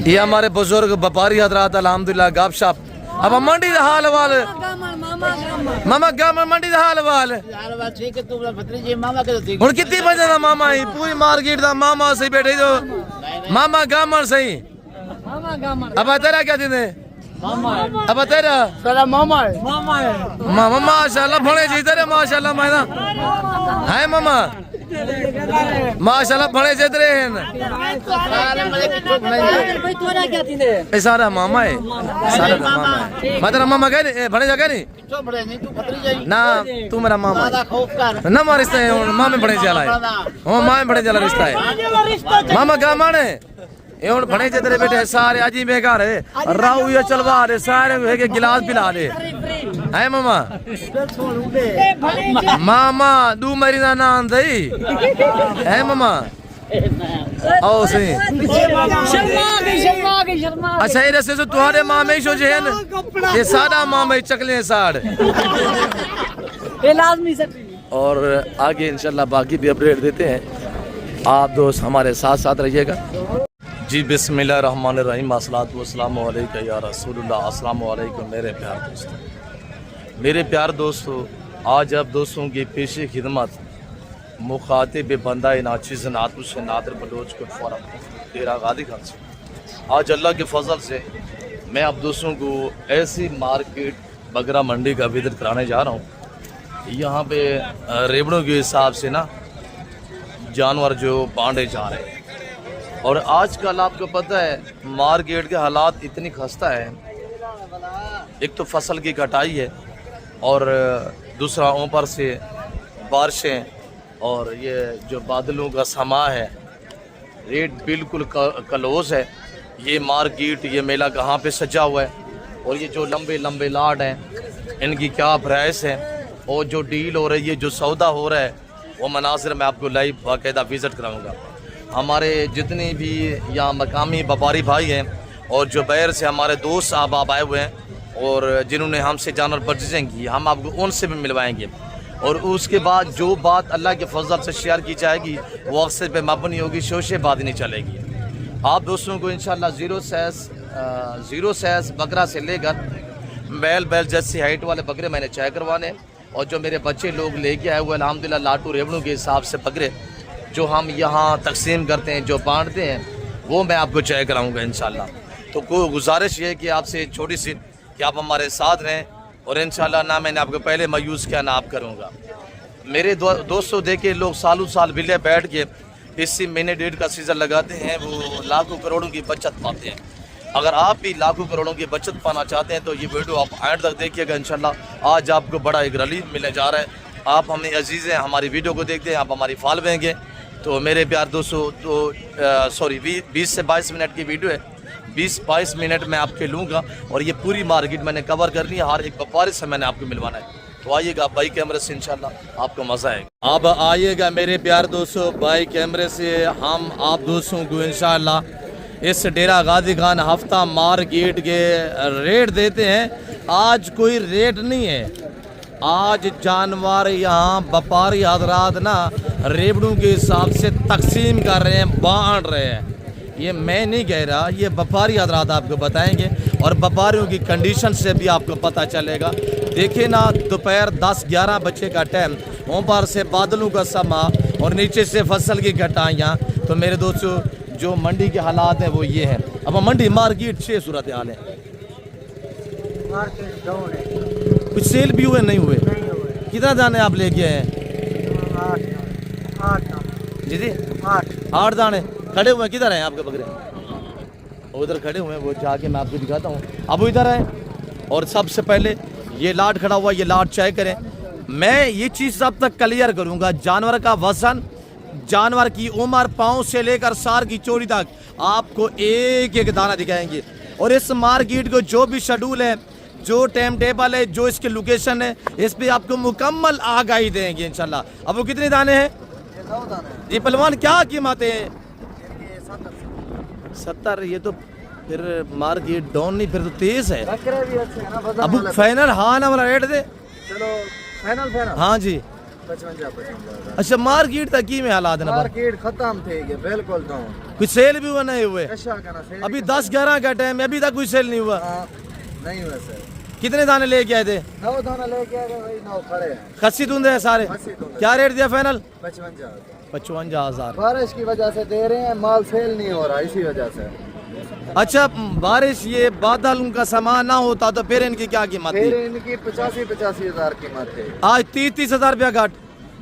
ये हमारे बुजुर्ग व्यापारी हजरात अल्हम्दुलिल्लाह गपशप। अब मंडी का हाल वाल मामा गामन मंडी का हाल वाल ठीक है। तू भतीजे मामा के ठीक हुन कितनी बजे दा मामा ही पूरी मार्केट दा मामा सही बैठे जो मामा गामन सही अब तेरा क्या दिन है अब तेरा सारा मामा है मामा माशाल्लाह बड़े जी तेरे माशाल्लाह मैं ना है मामा माशाल्लाह बड़े जे तेरे हैं ये सारा मामा है सारा मामा है मैं तेरा मामा कह नहीं बड़े जगह नहीं ना तू मेरा मामा ना मां रिश्ता है मामे बड़े चला है ओ मामे बड़े चला रिश्ता है मामा का माने ये हुन बड़े जे तेरे बेटे सारे अजी में घर है राहु ये चलवा दे सारे के गिलास पिला दे है मामा मामा दू मेरी ना नाम दई है मामा आओ सही अच्छा ये रस्ते से तुम्हारे मामे शो जे है ये सादा मामे चकले साड़ और आगे इंशाल्लाह बाकी भी अपडेट देते हैं। आप दोस्त हमारे साथ साथ रहिएगा जी। बिस्मिल्लाहिर्रहमानिर्रहीम अस्सलातु वस्सलामु अलैका या रसूलुल्लाह। अस्सलामु अलैकुम मेरे प्यार दोस्तों। मेरे प्यार दोस्तों आज आप दोस्तों की पेशी खिदमत मुखातिब बंदा नाचिज़ नातुश नादर बलोच को फ़ौरन तेरा गादी खान से आज अल्लाह के फजल से मैं आप दोस्तों को ऐसी मार्केट बगरा मंडी का विजिट कराने जा रहा हूँ। यहाँ पे रेबड़ों के हिसाब से ना जानवर जो बांटे जा रहे हैं और आजकल आपको पता है मार्केट के हालात इतनी खस्ता है। एक तो फसल की कटाई है और दूसरा ऊपर से बारिशें और ये जो बादलों का समा है रेट बिल्कुल क्लोज है। ये मार्केट ये मेला कहाँ पे सजा हुआ है और ये जो लंबे लंबे लाट हैं इनकी क्या प्राइस है और जो डील हो रही है जो सौदा हो रहा है वो मनासिर मैं आपको लाइव बाकायदा विज़िट कराऊँगा। हमारे जितने भी यहाँ मकामी व्यापारी भाई हैं और जो बाहर से हमारे दोस्त साहब आप आए हुए हैं और जिन्होंने हमसे जानवर परचेजिंग की हम आपको उनसे भी मिलवाएंगे और उसके बाद जो बात अल्लाह के फजल से शेयर की जाएगी वो अक्सर पे मबनी होगी, शोशे बात नहीं चलेगी। आप दोस्तों को इंशाल्लाह ज़ीरो सैस बकरा से लेकर बैल जैसी हाइट वाले बकरे मैंने चेक करवाने और जो मेरे बच्चे लोग लेके आए हुए अल्हम्दुलिल्लाह लाटू रेवड़ों के हिसाब से बकरे जो हम यहाँ तकसीम करते हैं जो बांटते हैं वो मैं आपको चेक कराऊँगा इंशाल्लाह। तो कोई गुजारिश ये है कि आपसे छोटी सी कि आप हमारे साथ रहें और इंशाल्लाह ना मैंने आपको पहले मायूस किया ना आप करूँगा। मेरे दोस्तों देखिए लोग सालों साल बिल्ले बैठ के इसी महीने डेढ़ का सीज़न लगाते हैं वो लाखों करोड़ों की बचत पाते हैं। अगर आप भी लाखों करोड़ों की बचत पाना चाहते हैं तो ये वीडियो आप एंड तक देखिएगा। इंशाल्लाह आज आपको बड़ा एक रिलीफ मिलने जा रहा है। आप हमें अजीज़ हैं हमारी वीडियो को देखते हैं आप हमारी फॉलो होंगे। तो मेरे प्यार दोस्तों तो सॉरी 20 से 22 मिनट की वीडियो है 20-22 मिनट में आपके लूँगा और ये पूरी मार्केट मैंने कवर करनी है। हर एक व्यापारी से मैंने आपको मिलवाना है। तो आइएगा बाई कैमरे से इंशाल्लाह आपको मज़ा आएगा। अब आइएगा मेरे प्यार दोस्तों बाई कैमरे से हम आप दोस्तों को इंशाल्लाह इस डेरा गाजी खान हफ्ता मार्केट के रेट देते हैं। आज कोई रेट नहीं है, आज जानवर यहाँ व्यापारी हजरात ना रेबड़ों के हिसाब से तकसीम कर रहे हैं, बांट रहे हैं। ये मैं नहीं कह रहा, ये व्यापारी हजरात आपको बताएंगे और व्यापारियों की कंडीशन से भी आपको पता चलेगा। देखिए ना दोपहर 10-11 बजे का टाइम, ऊपर से बादलों का समा और नीचे से फसल की घटाइयाँ। तो मेरे दोस्तों जो मंडी के हालात हैं वो ये हैं। अब मंडी मार्केट 6 सूरत हाल है, कुछ सेल भी हुए नहीं हुए। कितना दाने आप लेके आए हैं? 8 जी 8 दाने खड़े हुए। किधर हैं आपके बकरे? उधर खड़े हुए हैं, वो जाके मैं आपको दिखाता हूँ। अब वो इधर है और सबसे पहले ये लाट खड़ा हुआ, ये लाट चेक करें। मैं ये चीज़ सब तक क्लियर करूँगा, जानवर का वजन, जानवर की उम्र, पाँव से लेकर सार की चोरी तक आपको एक एक दाना दिखाएंगे। और इस मार्केट को जो भी शेड्यूल है, जो टाइम टेबल है, जो इसकी लोकेशन है, इस पे आपको मुकम्मल आगाही देंगे इंशाल्लाह। अब वो कितने दाने हैं जी पहलवान? क्या कीमत है? 70। ये तो फिर मार्केट डाउन नहीं, फिर तो तेज है। अब फाइनल हाँ ना वाला रेट दे। चलो फाइनल हाँ जी 55 अच्छा मार्केट तक की में हालात है ना मार्केट खत्म थे गए बिल्कुल तो कुछ सेल भी हुआ नहीं हुए कशा का ना से अभी 10-11 का टाइम है अभी तक कोई सेल नहीं हुआ नहीं हुआ सर कितने दाने लेके आए थे 9 दाना लेके आ गए भाई 9 खड़े हैं खस्सी धुंधे हैं सारे खस्सी धुंधे। क्या रेट दिया फाइनल 55,000 55,000 बारिश की वजह से दे रहे हैं माल सेल नहीं हो रहा इसी वजह से अच्छा बारिश ये बादल उनका सामान ना होता तो फिर इनकी क्या कीमत फिर थी इनकी 85,000 कीमत है आज 30,000 रुपया घाट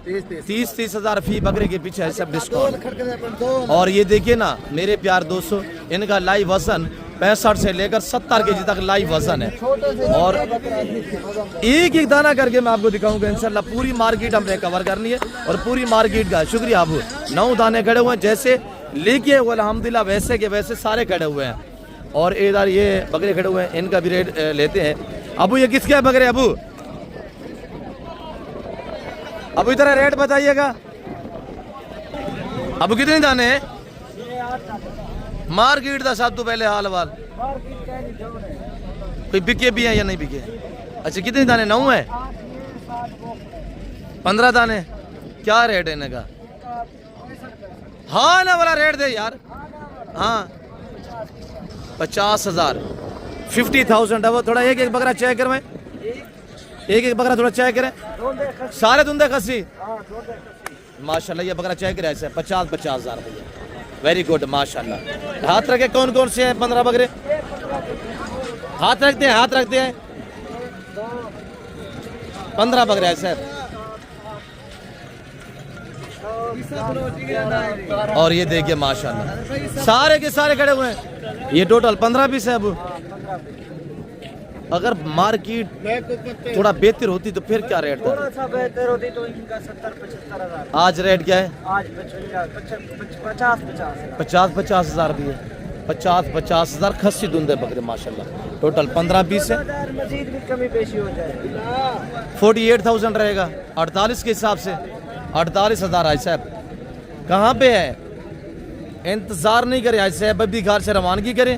30 30,000 फी बकरे के पीछे है सब डिस्काउंट डिस्काउंट और ये देखिए ना मेरे प्यार दोस्तों इनका लाइव वजन 65 से लेकर 70 केजी तक लाइव वजन है और एक एक दाना करके मैं आपको दिखाऊंगा इंशाल्लाह पूरी मार्केट हमने कवर करनी है और पूरी मार्केट का शुक्रिया अबू 9 दाने खड़े हुए हैं जैसे लेके अल्हम्दुलिल्लाह वैसे के वैसे सारे खड़े हुए हैं और इधर ये बकरे खड़े हुए हैं इनका भी रेट लेते हैं अबू ये किसके है बकरे अबू इधर रेट बताइएगा अबू कितने दाने हैं मार्केट का सब तो पहले हाल वाल कोई बिके भी है या नहीं बिके अच्छा कितने दाने 9 है 15 दाने क्या रेट है इनका हाँ ना वाला रेट दे यार हाँ 50,000 50,000 अब थोड़ा एक एक बकरा चेक करवाएं एक बकरा थोड़ा चेक करें सारे धुंधे खस्सी माशाल्लाह ये बकरा चेक करें ऐसे 50,000 भैया वेरी गुड माशाल्लाह हाथ रखे कौन कौन से हैं 15 बकरे हाथ रखते हैं 15 बकरे हैं सर और ये देखिए माशाल्लाह सारे के सारे खड़े हुए हैं ये टोटल 15 पीस है अब अगर मार्केट थोड़ा बेहतर होती तो फिर क्या रेट था सा बेहतर होती तो इनका 70-75,000 आज रेट क्या है आज 50,000 भी है 50,000 खस्सी धुंधे बकरे माशाल्लाह टोटल 15 पीस है मजीद भी कमी पेशी हो जाए 48,000 रहेगा 48 के हिसाब से 48,000 आई साहब कहाँ पे है इंतजार नहीं करे आई साहब अभी घर से रवानगी करें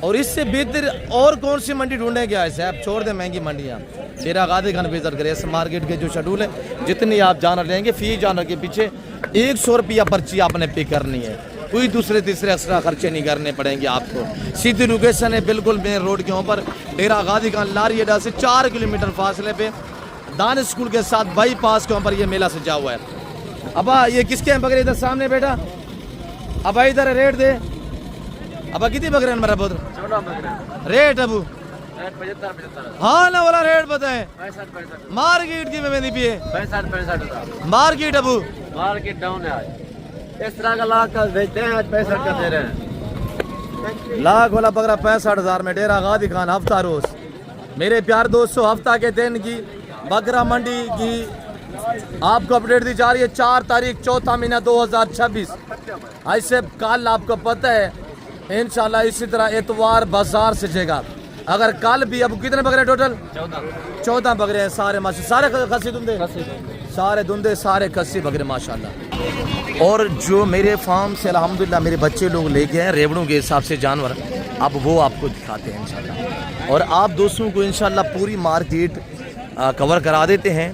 और इससे बेहतर और कौन सी मंडी ढूंढे क्या है साहब छोड़ दें महंगी मंडियाँ डेरा गादी खान विजिट करें इस मार्केट के जो शेड्यूल है जितनी आप जानवर लेंगे फी जानवर के पीछे 100 रुपया पर्ची आपने पे करनी है कोई दूसरे तीसरे एक्स्ट्रा खर्चे नहीं करने पड़ेंगे आपको सीधी लोकेशन है बिल्कुल मेन रोड के ऊपर डेरा गादी खान लारी अड्डा से 4 किलोमीटर फासले पे दान स्कूल के साथ बाईपास के ऊपर ये मेला सजा हुआ है अब ये किसके हैं बकरे इधर सामने बेटा अब इधर रेट दे अब कितनी बकरे मेरा पुत्र रेट अबू हाँ ना वाला रेट बताए मार्केट की में भी है 65 मार्केट अबू मार्केट डाउन है आज इस तरह का लाख का भेजते हैं आज 65 का दे रहे हैं लाख वाला बकरा 65,000 में डेरा गादी खान हफ्ता रोज मेरे प्यार दोस्तों हफ्ता के दिन की बकरा मंडी की आपको अपडेट दी जा रही है 4 तारीख 4था महीना 2026 ऐसे कल आपको पता है इंशाल्लाह इसी तरह इतवार बाजार सजेगा अगर कल भी अब कितने बकरे टोटल 14 बकरे हैं सारे माशा सारे खस्सी धुंधे सारे धुंधे सारे खस्सी बकरे माशाल्लाह और जो मेरे फार्म से अल्हम्दुलिल्लाह मेरे बच्चे लोग लेके हैं रेवड़ों के हिसाब से जानवर अब वो आपको दिखाते हैं इंशाल्लाह और आप दोस्तों को इंशाल्लाह पूरी मार्केट कवर करा देते हैं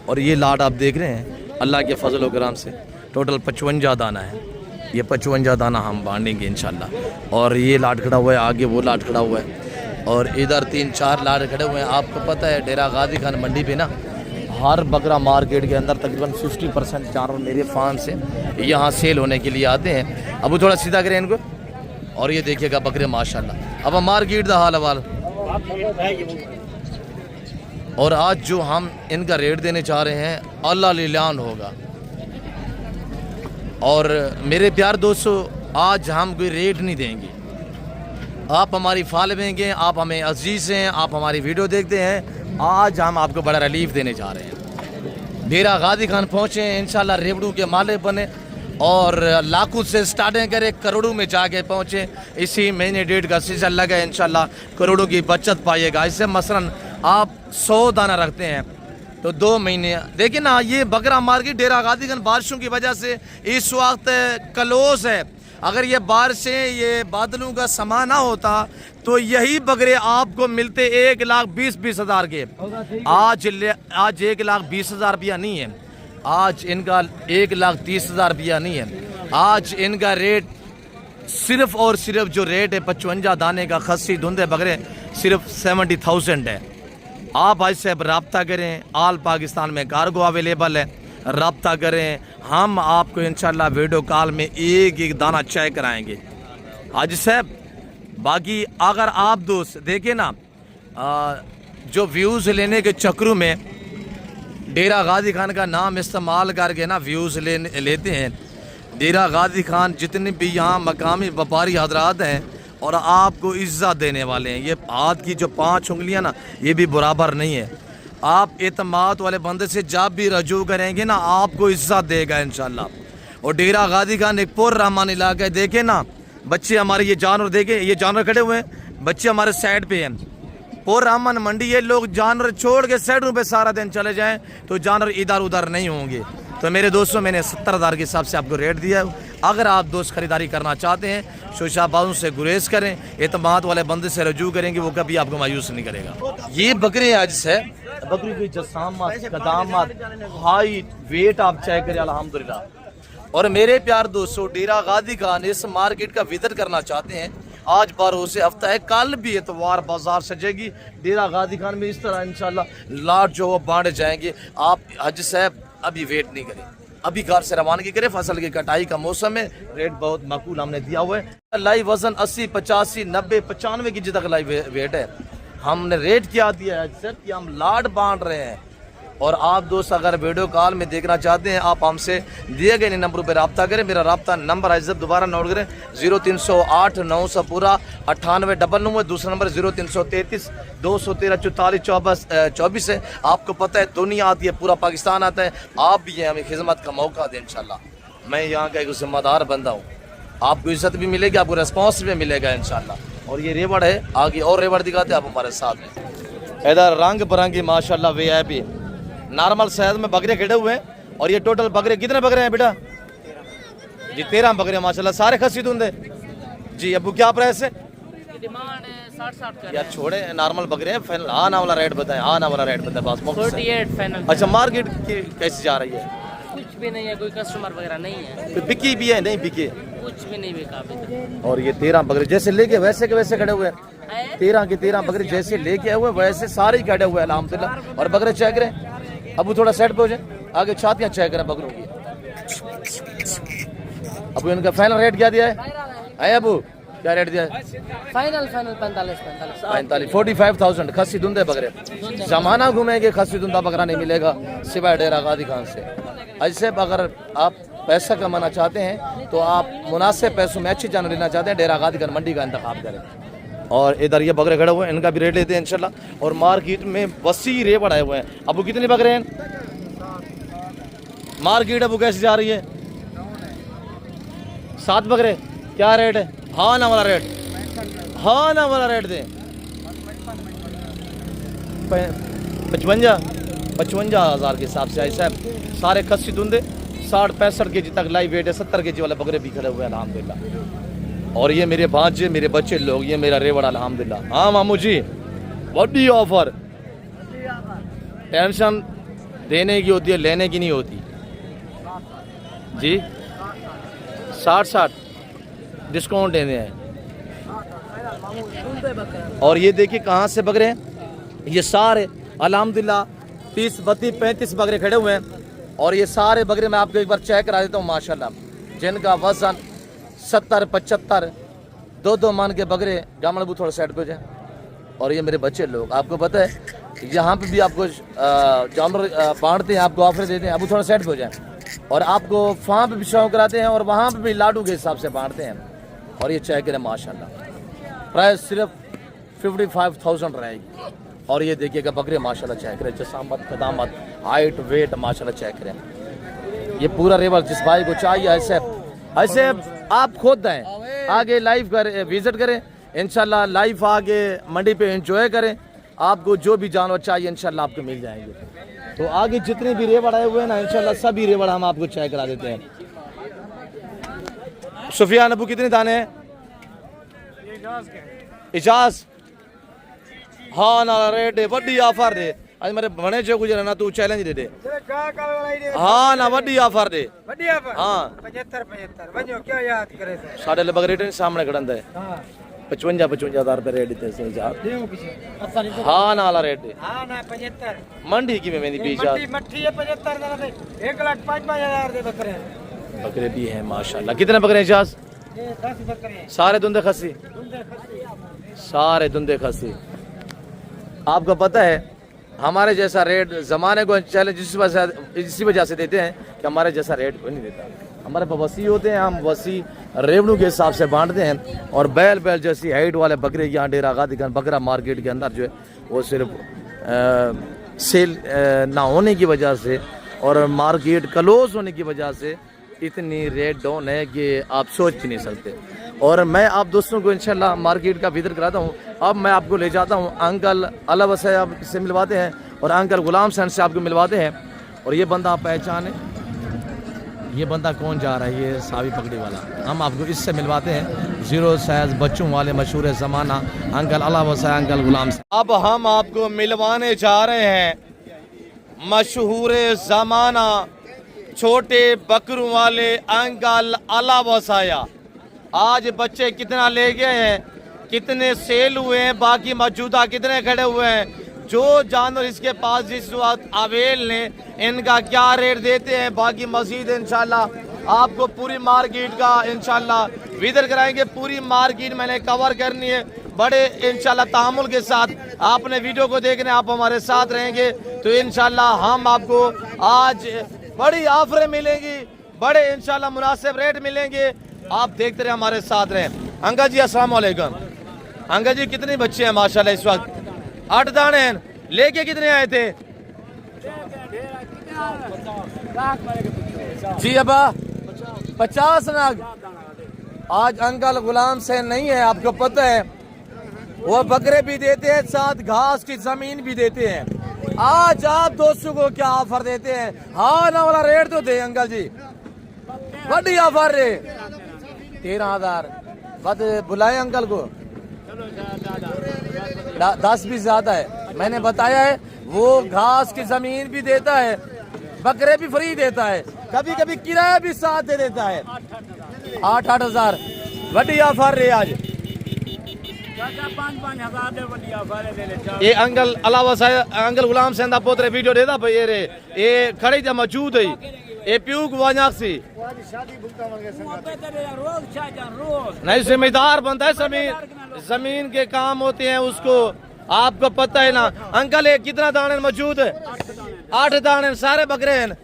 और ये लाट आप देख रहे हैं अल्लाह के फजल करम से टोटल 55 दाना है ये 55 दाना हम बांटेंगे इंशाल्लाह और ये लाट खड़ा हुआ है आगे वो लाट खड़ा हुआ है और इधर 3-4 लाट खड़े हुए हैं आपको पता है डेरा गादी खान मंडी पे ना हर बकरा मार्केट के अंदर तकरीबन 50% जानवर मेरे फार्म से यहाँ सेल होने के लिए आते हैं अब वो थोड़ा सीधा करें इनको और ये देखिएगा बकरे माशाल्लाह अब मार्केट का हाल हवाल और आज जो हम इनका रेट देने चाह रहे हैं अल्लाह लिलान होगा और मेरे प्यार दोस्तों आज हम कोई रेट नहीं देंगे आप हमारी फॉलोइंग हैं आप हमें अजीज़ हैं आप हमारी वीडियो देखते हैं आज हम आपको बड़ा रिलीफ देने जा रहे हैं डेरा गादी खान पहुँचे हैं इंशाल्लाह रेवड़ू के माले बने और लाखों से स्टार्टिंग करें करोड़ों में जाके पहुँचे इसी महीने डेट का सीजन लगा है इंशाल्लाह करोड़ों की बचत पाइएगा इससे मसलन आप 100 दाना रखते हैं तो 2 महीने देखिए ना ये बकरा मार्केट डेरा गादी खान बारिशों की वजह से इस वक्त क्लोज है अगर ये बारिशें ये बादलों का समा ना होता तो यही बकरे आपको मिलते 1,20,20,000 के। आज 1,20,000 रुपया नहीं है, आज इनका 1,30,000 रुपया नहीं है। आज इनका रेट सिर्फ और सिर्फ जो रेट है 55 दाने का खस्सी धुंधे बकरे सिर्फ 70,000 है। आप भाई साहब रब्ता करें, आल पाकिस्तान में कार्गो अवेलेबल है, रब्ता करें। हम आपको इंशाल्लाह वीडियो कॉल में एक एक दाना चेक कराएंगे हाजी साहब। बाकी अगर आप दोस्त देखें ना, जो व्यूज़ लेने के चक्रों में डेरा गाजी खान का नाम इस्तेमाल करके ना व्यूज़ लेते हैं। डेरा गाजी खान जितने भी यहाँ मकामी व्यापारी हजरात हैं और आपको इज्जत देने वाले हैं। ये हाथ की जो 5 उंगलियां ना ये भी बराबर नहीं है। आप एतमाद वाले बंदे से जब भी रजू करेंगे ना आपको इज्जत देगा इंशाल्लाह। और डेरा गाजी खान एक पुर रहमान इलाका है। देखे ना बच्चे हमारे, ये जानवर देखे, ये जानवर खड़े हुए हैं, बच्चे हमारे साइड पे हैं। पुर रहमान मंडी, ये लोग जानवर छोड़ के साइडों पे सारा दिन चले जाएं तो जानवर इधर उधर नहीं होंगे। तो मेरे दोस्तों मैंने 70,000 के हिसाब से आपको रेट दिया है। अगर आप दोस्त खरीदारी करना चाहते हैं शोशाबाजों से गुरेज करें, एतमाद वाले बंदे से रजू करेंगे, वो कभी आपको मायूस नहीं करेगा। ये बकरे आज से बकरी की जसामत, कदामत, हाइट, वेट आप चेक करें अल्हम्दुलिल्लाह। और मेरे प्यार दोस्तों डेरा गाजी खान इस मार्केट का विजिट करना चाहते हैं, आज भरोसे हफ्ता है, कल भी इतवार बाजार सजेगी डेरा गाजी खान में। इस तरह इंशाल्लाह लाट जो वो बांटे जाएंगे। आप हाजी साहब अभी वेट नहीं करें, अभी कार से रवानगी करें। फसल की कटाई का मौसम है, रेट बहुत माकूल हमने दिया हुआ है। लाइव वजन 80, 85, 90, 95 के जी तक लाइव वेट है। हमने रेट क्या दिया है सर कि हम लाट बांट रहे हैं। और आप दोस्त अगर वीडियो कॉल में देखना चाहते हैं आप हमसे दिए गए नंबरों पर रब्ता करें। मेरा रब्ता नंबर है दोबारा नोट करें 0308 900 पूरा 9899। दूसरा नंबर 0333 213 44 24 है। आपको पता है दुनिया आती है, पूरा पाकिस्तान आता है, आप भी ये हमें खिदमत का मौका दें इंशाल्लाह। मैं यहाँ का एक जिम्मेदार बंदा हूँ, आपको इज्जत भी मिलेगी, आपको रेस्पॉन्स भी मिलेगा इंशाल्लाह। और ये रेवड़ है, आगे और रेवड़ दिखाते आप हमारे साथ में। इधर रंग बिरंगी माशाल्लाह VIP नॉर्मल साइज में बकरे खड़े हुए हैं। और ये टोटल बकरे कितने बकरे हैं बेटा जी? 13 बकरे माशाल्लाह, सारे खस्सी धुंधे जी। अबू क्या प्राइस है? डिमांड है 60 यार छोड़े नॉर्मल बकरे हैं। फाइनल आना वाला रेट बताएं, आना वाला रेट बताएं बस। 48 फाइनल। अच्छा मार्केट कैसे जा रही है? कुछ भी नहीं है, कोई कस्टमर वगैरह नहीं है। तो बिकी भी है नहीं बिकी? कुछ भी नहीं बिका अभी तक। और ये 13 बकरे जैसे लेके वैसे के वैसे खड़े हुए हैं। 13 के 13 बकरे जैसे लेके आए हुए वैसे सारे ही खड़े हुए हैं अल्हम्दुलिल्लाह। और बकरे चेक करें, अबू थोड़ा सेट पे हो जाए, आगे छातियाँ चेक करें बकरों की। अबू इनका फाइनल रेट क्या दिया है अबू? क्या रेट दिया है? फाइनल 45 45,000 खस्सी धुंधे बकरे। जमाना घूमेंगे खस्सी धुंधा बकरा नहीं मिलेगा सिवाय डेरा गाजी खान से। ऐसे अगर आप पैसा कमाना चाहते हैं तो आप मुनासिब पैसों में अच्छी जानवर लेना चाहते हैं, डेरा गाजी खान मंडी का इंतखाब करें। और इधर ये बकरे खड़े हुए हैं, इनका भी रेट लेते हैं इंशाल्लाह। और मार्केट में वसी रेट बढ़ाए हुए हैं। अबू कितने बकरे हैं मार्केट? अबू कैसे जा रही है? 7 बकरे। क्या रेट है? हाँ ना वाला रेट, हाँ ना वाला रेट दें 55,000 के हिसाब से। ऐसा सारे खस्सी धुंधे 60-65 के जी तक लाइव वेट है। 70 के जी वाले बकरे भी खड़े हुए हैं अल्हम्दुलिल्लाह। और ये मेरे भांजे मेरे बच्चे लोग, ये मेरा रेवड़ अल्हम्दुलिल्लाह। हाँ मामू जी बड़ी ऑफर, टेंशन देने की होती है, लेने की नहीं होती जी। 60 डिस्काउंट देने हैं। और ये देखिए कहाँ से बकरे हैं, ये सारे अल्हम्दुलिल्लाह 30, 32, 35 बकरे खड़े हुए हैं। और ये सारे बकरे मैं आपको एक बार चेक करा देता हूँ माशाल्लाह, जिनका वजन 70, 75, 2-2 मन के बकरे। गामड़ थोड़ा साइड पे जाए। और ये मेरे बच्चे लोग, आपको पता है यहाँ पे भी आपको जानवर बांटते हैं, आपको ऑफर देते हैं। अब थोड़ा साइड पे हो जाए। और आपको वहाँ पे भी शौक कराते हैं और वहाँ पे भी लाडू के हिसाब से बांटते हैं। और ये चेक करें माशाल्लाह, प्राइस सिर्फ 55,000 रहेगी। और ये देखिएगा बकरे माशाल्लाह चेक करें, जसामत, कदामत, हाइट, वेट माशाल्लाह चेक करें। ये पूरा रेवड़ जिस भाई को चाहिए ऐसे आप खुद दें, आगे लाइव करें, विजिट करें इंशाल्लाह। लाइव आगे मंडी पे एंजॉय करें। आपको जो भी जानवर चाहिए इंशाल्लाह आपको मिल जाएंगे। तो आगे जितने भी रेवड़ आए हुए हैं ना इंशाल्लाह सभी रेवड़ हम आपको चेक करा देते हैं। सुफियान अबू कितने दाने हैं? इजाज हाँ ना रेट दे वड्डी ऑफर दे आज मेरे बने जो गुजरा ना तू चैलेंज दे दे हाँ ना वड्डी ऑफर दे हाँ 75 वजो क्या याद करे साढ़े लगभग रेट सामने खड़ा है 55,000 रुपए रेट देते हैं इजाज हाँ ना वाला रेट दे हां ना 75 मंडी की में मेरी बीच मट्ठी है 75 ना 1,05,000 दे बकरे बकरे भी हैं माशाल्लाह कितने बकरे हैं इजाज? ये 10 बकरे सारे धुंधे खसी सारे धुंधे खसी आपको पता है हमारे जैसा रेट ज़माने को चैलेंज इसी वजह से देते हैं कि हमारे जैसा रेट कोई नहीं देता हमारे पास वसी होते हैं हम वसी रेवन्यू के हिसाब से बांटते हैं और बैल जैसी हाइट वाले बकरे यहाँ डेरा गादीगंज बकरा मार्केट के अंदर जो है वो सिर्फ सेल ना होने की वजह से और मार्केट क्लोज होने की वजह से इतनी रेट डाउन है कि आप सोच भी नहीं सकते। और मैं आप दोस्तों को इंशाल्लाह मार्केट का विजिट कराता हूँ। अब मैं आपको ले जाता हूँ अंकल अलावा से आप से मिलवाते हैं और अंकल गुलाम सैन से आपको मिलवाते हैं। और ये बंदा आप पहचाने, ये बंदा कौन जा रहा है, ये सावी पगड़ी वाला, हम आपको इससे मिलवाते हैं। जीरो साइज बच्चों वाले मशहूर ज़माना अंकल अलावा से अंकल गुलाम से। अब हम आपको मिलवाने जा रहे हैं मशहूर ज़माना छोटे बकरों वाले अंकल अला वसाया। आज बच्चे कितना ले गए हैं, कितने सेल हुए हैं, बाकी मौजूदा कितने खड़े हुए हैं, जो जानवर इसके पास जिस वक्त अवेल ने इनका क्या रेट देते हैं। बाकी मजीद इंशाल्लाह आपको पूरी मार्केट का इंशाल्लाह विजिट कराएंगे। पूरी मार्केट मैंने कवर करनी है बड़े इंशाल्लाह तामुल के साथ। आपने वीडियो को देखने आप हमारे साथ रहेंगे तो इंशाल्लाह हम आपको आज बड़ी ऑफरें मिलेंगी, बड़े इंशाल्लाह मुनासिब रेट मिलेंगे। आप देखते रहे, हमारे साथ रहें। अंकल जी अस्सलाम वालेकुम। अंकल जी कितने बच्चे हैं माशाल्लाह इस वक्त? 8 दाने हैं। लेके कितने आए थे जी? अबा 50 नाग। आज अंकल गुलाम से नहीं है, आपको पता है वो बकरे भी देते हैं, साथ घास की जमीन भी देते हैं। आज आप दोस्तों को क्या ऑफर देते हैं? हाँ ना वाला रेट तो दे अंकल जी, बड़ी ऑफर रे 13,000। बस बुलाए अंकल को, 10 भी ज्यादा है। मैंने बताया है वो घास की जमीन भी देता है, बकरे भी फ्री देता है, कभी कभी किराया भी साथ दे देता है। 8,000 बड़ी ऑफर रे आज। 5,000 ये अंकल अलावा अंकल गुलाम सेंदा पोतरे वीडियो देता भाई ये रे ये खड़े थे मौजूद है ये प्यूक वाजाक सी नहीं जिम्मेदार बनता है। जमीन के काम होते हैं उसको आपको पता है ना। अंकल ये कितना दाने मौजूद है? 8 दाने सारे बकरे हैं।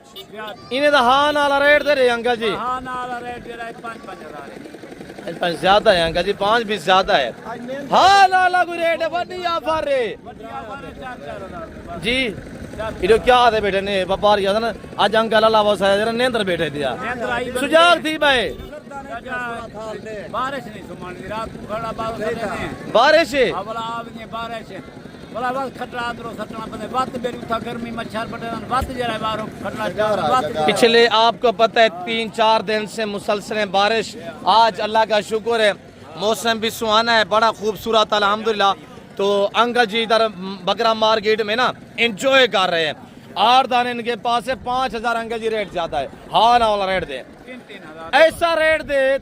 इन्हें तो हाँ नाला रेट दे रहे अंकल जी? 5 ज्यादा है अंकल जी, 5 भी ज्यादा है। हाँ नाला कोई रेट है बड़ी ऑफर रे जी। इधर क्या है बेटे ने व्यापार किया था ना आज अंकल अल्लाह वसाया जरा नेंद्र बैठे दिया सुजाग थी भाई। बारिश नहीं सुमानी रात को खड़ा बारिश है पिछले आपको पता है 3-4 दिन से मुसलसल बारिश। आज अल्लाह का शुक्र है मौसम भी सुहाना है, बड़ा खूबसूरत अल्हम्दुलिल्लाह। तो अंकल जी इधर बकरा मार्केट में ना एंजॉय कर रहे हैं। 8 दाने इनके पास है। 5,000 अंकल जी रेट ज्यादा है। हाँ ना वाला रेट दे, ऐसा रेट दे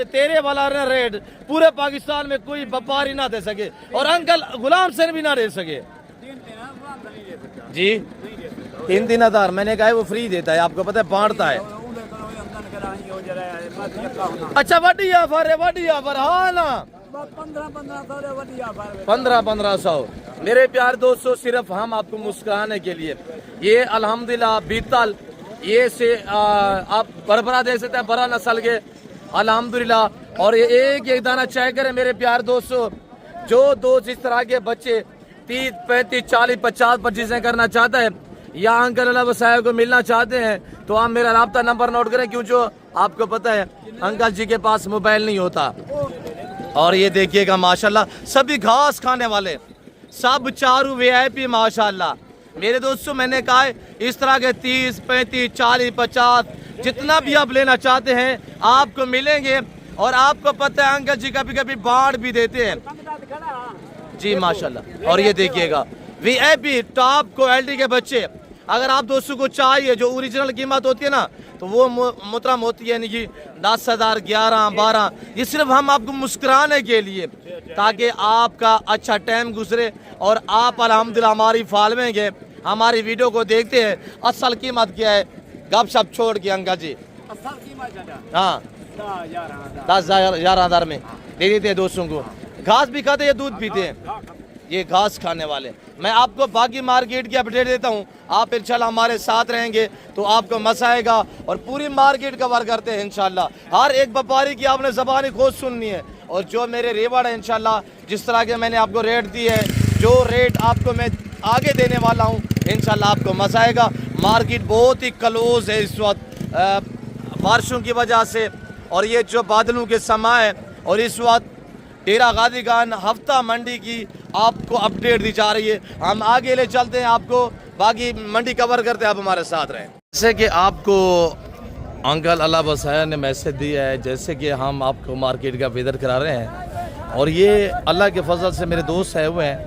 तेरे वाला रेट पूरे पाकिस्तान में कोई व्यापारी ना दे सके और अंकल गुलाम से भी ना दे सके जी। 3,000 मैंने कहा है वो फ्री देता है, आपको पता है बांटता है। अच्छा वड्डी ऑफर है, वड्डी ऑफर। हाँ ना 1500 मेरे प्यार दोस्तों, सिर्फ हम आपको मुस्कुराने के लिए ये अल्हम्दुलिल्लाह बीतल ये से आप बरबरा देख सकते हैं, बड़ा नस्ल के अल्हम्दुलिल्लाह। और ये एक दाना चेक करें मेरे प्यार दोस्तों। जो दोस्त इस तरह के बच्चे 30, 35, 40, 50 25 करना चाहता है या अंकल अल्लाह वसाया को मिलना चाहते हैं तो आप मेरा राब्ता नंबर नोट करें, क्यों जो आपको पता है अंकल जी के पास मोबाइल नहीं होता। और ये देखिएगा माशाल्लाह सभी घास खाने वाले, सब चारू VIP माशाल्लाह। मेरे दोस्तों मैंने कहा है इस तरह के 30, 35, 40, 50 जितना भी आप लेना चाहते हैं आपको मिलेंगे। और आपको पता है अंकल जी कभी कभी बांट भी देते हैं जी माशाल्लाह। और ये देखिएगा वीआईपी टॉप क्वालिटी के बच्चे, अगर आप दोस्तों को चाहिए जो ओरिजिनल कीमत होती है ना तो वो मुहतरम होती है, यानी कि 10,000, 11, 12, ये सिर्फ हम आपको मुस्कुराने के लिए ताकि आपका अच्छा टाइम गुजरे और आप अल्हम्दुलिल्लाह हमारी फॉलोइंग है, हमारी वीडियो को देखते हैं। असल कीमत क्या है गपशप छोड़ के अंकल जी? हाँ 10,000 में दे देते हैं दोस्तों को। घास भी खाते हैं, दूध पीते हैं, ये घास खाने वाले। मैं आपको बाकी मार्केट की अपडेट देता हूँ, आप इंशाल्लाह हमारे साथ रहेंगे तो आपको मजा आएगा और पूरी मार्केट कवर करते हैं इंशाल्लाह। हर एक व्यापारी की आपने ज़बानी खोज सुननी है और जो मेरे रेवड़ है इंशाल्लाह जिस तरह के मैंने आपको रेट दी है, जो रेट आपको मैं आगे देने वाला हूँ इंशाल्लाह आपको मजा आएगा। मार्केट बहुत ही क्लोज है इस वक्त बारिशों की वजह से और ये जो बादलों के समय है, और इस वक्त डेरा गाजी खान हफ्ता मंडी की आपको अपडेट दी जा रही है। हम आगे ले चलते हैं, आपको बाकी मंडी कवर करते हैं, आप हमारे साथ रहें। जैसे कि आपको अंकल अल्लाह बसाया ने मैसेज दिया है, जैसे कि हम आपको मार्केट का विजिट करा रहे हैं और ये अल्लाह के फजल से मेरे दोस्त आए हुए हैं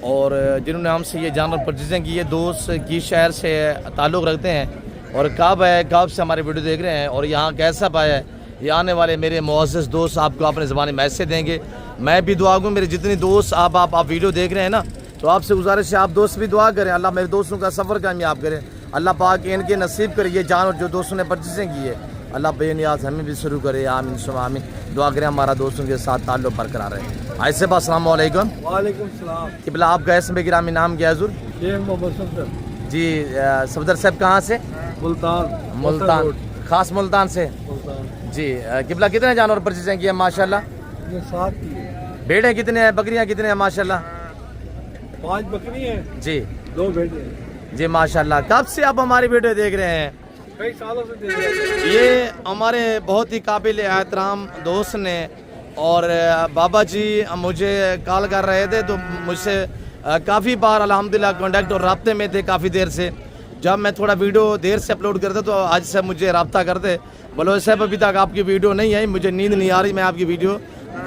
और जिन्होंने हमसे ये जानवर परचेजिंग की, ये दोस्त की शहर से ताल्लुक़ रखते हैं और कब से हमारे वीडियो देख रहे हैं और यहाँ कैसा पाया है। ये आने वाले मेरे मुअज़्ज़ज़ दोस्त आपको अपने ज़बानी मैसेज देंगे। मैं भी दुआ करूँ, मेरे जितने दोस्त आप वीडियो देख रहे हैं ना, तो आपसे गुजारिश है आप दोस्त भी दुआ करें, अल्लाह मेरे दोस्तों का सफ़र कामयाब करें, अल्लाह पाक इनके नसीब करे ये जानवर जो दोस्तों ने परचेजिंग की है, अल्लाह बेनियाज हमें भी शुरू करे। आमीन सुम्मा आमीन। दुआ करें हमारा दोस्तों के साथ ताल्लुक़ बरकरार रहे। ऐसे बात अस्सलाम वालेकुम। वालेकुम सलाम। किबला आपका इसमें गिरामी नाम क्या है हुज़ूर? जी सफदर साहब कहाँ से? मुल्तान, खास मुल्तान से जी। किबला कितने जानवर परचेजिंग किए माशाल्लाह? 7 भेड़ें कितने हैं, बकरियां कितने हैं माशाल्लाह? 5 बकरी हैं जी, 2 भेड़ें जी माशाल्लाह। कब से आप हमारी वीडियो देख रहे हैं? कई सालों से देख रहे हैं। ये हमारे बहुत ही काबिल एहतराम दोस्त ने और बाबा जी मुझे कॉल कर रहे थे तो मुझसे काफ़ी बार अल्हम्दुलिल्लाह कॉन्टेक्ट और रब्ते में थे काफ़ी देर से। जब मैं थोड़ा वीडियो देर से अपलोड करता तो आज से मुझे रब्ता करते, बोलो साहब अभी तक आपकी वीडियो नहीं आई, मुझे नींद नहीं आ रही, मैं आपकी वीडियो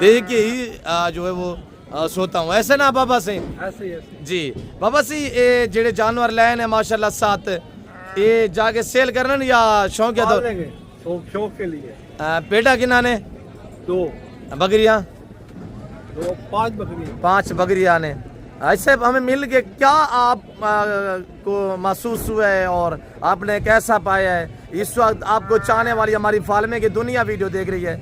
देख के ही जो है वो सोता हूँ। ऐसे ना बाबा से? ऐसे जी बाबा सी, ये जेड़े जानवर लाए हैं माशाल्लाह 7, ये जाके सेल करना या शौक है? तो शौक के लिए। पेटा किना ने? 2 बकरियाँ? 5 बकरी। 5 बकरियाँ ने। ऐसे हमें मिल के क्या आप को महसूस हुआ है और आपने कैसा पाया है? इस वक्त आपको चाहने वाली हमारी फालमे की दुनिया वीडियो देख रही है,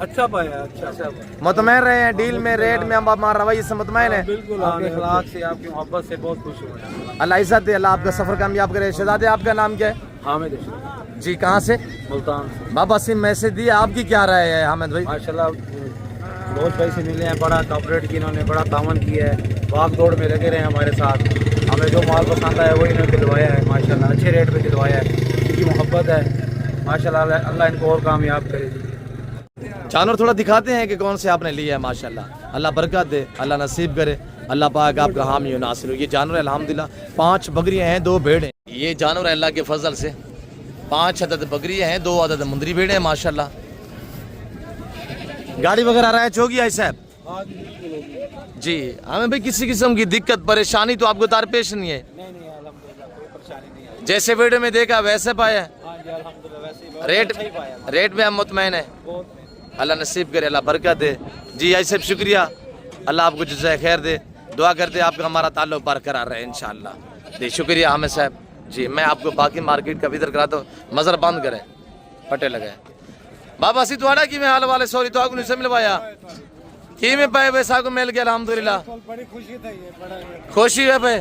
अच्छा पाया, अच्छा मुतमैन रहे हैं डील में, रेट में, हम हमारा रवैये से मुतमैन है? बिल्कुल, आपके अखलाक से, आपकी मोहब्बत से बहुत खुश हूँ। अल्लाह इज़्ज़त दे, अल्लाह आपका सफ़र कामयाब करे। शहजादे आपका नाम क्या है? हामिद जी, कहाँ से? मुल्तान। बाबा सिंह मैसेज दिया, आपकी क्या राय है हामिद भाई? माशाल्लाह बहुत भाई से मिले हैं, बड़ा कॉपरेट की, इन्होंने बड़ा तावन किया है, भाग दौड़ में लगे रहे हैं हमारे साथ। हमें जो माल पसंद आया वही इन्होंने दिलवाया है माशाल्लाह, अच्छे रेट पे दिलवाया है, इनकी मोहब्बत है माशाल्लाह। अल्लाह इनको और कामयाब करे। जानवर थोड़ा दिखाते हैं कि कौन से आपने लिए है माशाल्लाह, अल्लाह बरकत दे, अल्लाह नसीब करे, अल्लाह पाक आपका हामी और नासिर हो। ये जानवर अल्हम्दुलिल्लाह 5 बकरियाँ हैं, 2 भेड़ हैं। ये जानवर अल्लाह के फजल से 5 अदद बकरियाँ हैं, 2 अदद मुंदरी भेड़ हैं माशाल्लाह। गाड़ी वगैरह रहा है चौकी है साहब? जी, हमें भाई किसी किस्म की दिक्कत परेशानी तो आपको दरपेश नहीं है? जैसे वीडियो में देखा वैसे पाया? रेट में हम मुतमैन है, अल्लाह नसीब करे, अल्लाह बरकत दे। जी ऐसे शुक्रिया, अल्लाह आपको जज़ाए खैर दे। दुआ करते आपका हमारा ताल्लुक़ बरकरार रहे इंशाअल्लाह। जी शुक्रिया हामिद साहब जी। मैं आपको बाकी मार्केट का विजिट कराता हूँ, मज़र बंद करें पटे लगे। बाबा सी तुहाड़ा कि हाल वाले? सॉरी तो आपको नहीं मिलवाया कि में पाए वैसा को मिल गया अल्हम्दुलिल्लाह, बड़ी खुशी था, ये बड़ा खुशी है भाई।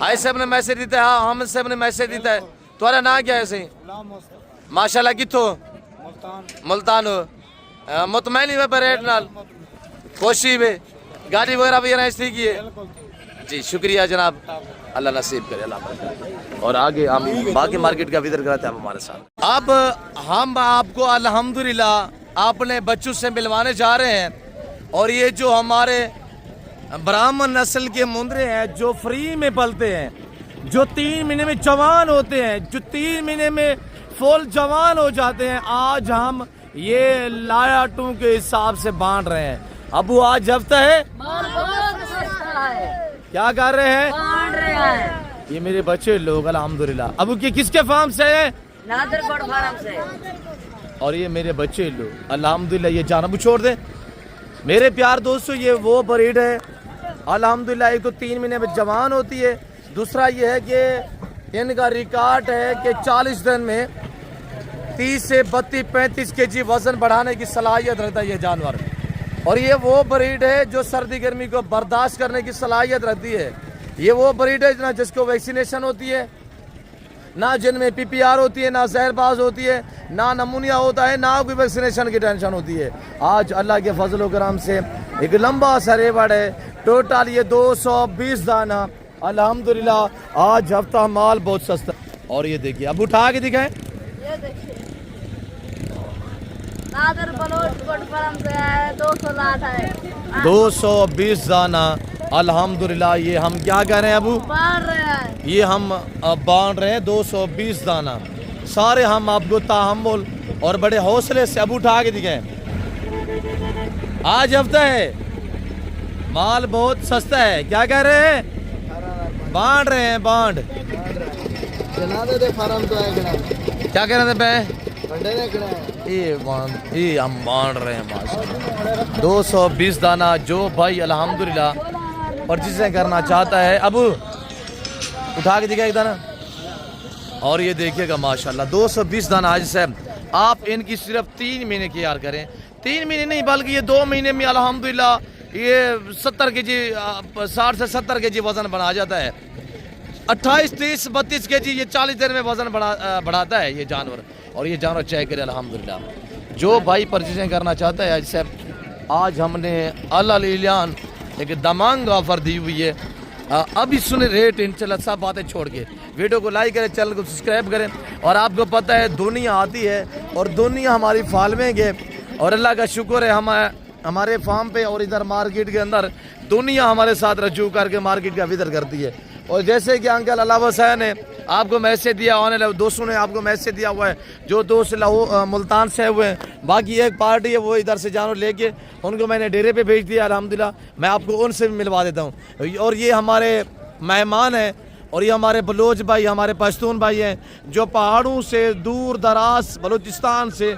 आई साहब ने मैसेज दिता है, हाँ हामिद साहब ने मैसेज दिता है। तुम्हारा नाम क्या है सही? माशाल्लाह कितों? मुल्तान हो, मुतमैन ही पे रेट नाल? खुशी वे गाड़ी वगैरह भी ऐसी की है? जी शुक्रिया जनाब, अल्लाह नसीब करे, अल्लाह। और आगे हम बाकी मार्केट का विजिट कराते हैं आप हमारे साथ। अब हम आपको अल्हम्दुलिल्लाह अपने बच्चों से मिलवाने जा रहे हैं और ये जो हमारे ब्राह्मण नस्ल के मुंदरे हैं जो फ्री में पलते हैं, जो 3 महीने में जवान होते हैं, जो 3 महीने में फुल जवान हो जाते हैं। आज हम ये लायाटू के हिसाब से बांट रहे हैं। अबू आज हफ्ता है, क्या कर रहे हैं? बांट रहे हैं। ये मेरे बच्चे लोग अल्हम्दुलिल्लाह। अबू के किसके फार्म से है? नादरगढ़ फार्म से। और ये मेरे बच्चे लोग अल्हम्दुलिल्लाह। ये जान अबू छोड़ दे मेरे प्यार दोस्तों। ये वो ब्रीड है अल्हम्दुलिल्लाह। एक तो 3 महीने में जवान होती है, दूसरा ये है कि इनका रिकॉर्ड है कि 40 दिन में 30 से 32-35 केजी वजन बढ़ाने की सलाहियत रखता है ये जानवर। और ये वो ब्रीड है जो सर्दी गर्मी को बर्दाश्त करने की सलाहियत रखती है। ये वो ब्रीड है ना जिसको वैक्सीनेशन होती है, ना जिनमें PPR होती है, ना जहरबाज होती है, ना नमूनिया होता है, ना कोई वैक्सीनेशन की टेंशन होती है। आज अल्लाह के फजल करम से एक लंबा सा रेवड़ है। टोटल ये 220 दाना अल्हम्दुलिल्लाह। आज हफ्ता माल बहुत सस्ता। और ये देखिए अब उठा के दिखाएं। ये देखिए नादर बलोच फार्म से है, 260 है। 220 दाना अल्हम्दुलिल्लाह। ये हम क्या कर रहे हैं अबू? बांट रहे हैं। ये हम बांट रहे हैं 220 दाना। सारे हम आपको ताहम्मुल और बड़े हौसले से अब उठा के दिखाएं। आज हफ्ता है, माल बहुत सस्ता है। क्या कह रहे हैं? बांट रहे हैं, बांट। जनादे दे फार्म तो है गना। क्या कह रहे थे मैं? बंडे ने गना। ये हम बांट रहे हैं माशाल्लाह 220 दाना। जो भाई अल्हम्दुलिल्लाह परचेज़ करना चाहता है अब उठा के दिखाएं एक दाना। और ये देखिएगा माशाल्लाह 220 दाना आज से आप इनकी सिर्फ 3 महीने की यार करें। 3 महीने नहीं बल्कि ये 2 महीने में अल्हम्दुलिल्लाह ये 70 केजी 60 से 70 केजी वजन बढ़ा जाता है। 28, 30, 32 केजी ये 40 दिन में वजन बढ़ाता है ये जानवर। और ये जानवर चेक करे अल्हम्दुलिल्लाह। जो भाई परचेजिंग करना चाहता है आज से आज हमने अल्लाह एक दमांग ऑफर दी हुई है। अभी सुने रेट इंशाल्लाह सब बातें छोड़ के वीडियो को लाइक करें, चैनल को सब्सक्राइब करें। और आपको पता है दुनिया आती है और दुनिया हमारी फॉलोइंग है। और अल्लाह का शुक्र है हमारे फार्म पे और इधर मार्केट के अंदर दुनिया हमारे साथ रजू करके मार्केट का विजिट करती है। और जैसे कि अंकल अलावा साहब ने आपको मैसेज दिया, आने वाले दोस्तों ने आपको मैसेज दिया हुआ है जो दोस्त मुल्तान से हुए हैं। बाकी एक पार्टी है वो इधर से जानवर लेके उनको मैंने डेरे पे भेज दिया अल्हम्दुलिल्लाह। मैं आपको उनसे भी मिलवा देता हूँ। और ये हमारे मेहमान हैं और ये हमारे बलोच भाई, हमारे पश्तून भाई हैं जो पहाड़ों से दूर दराज बलूचिस्तान से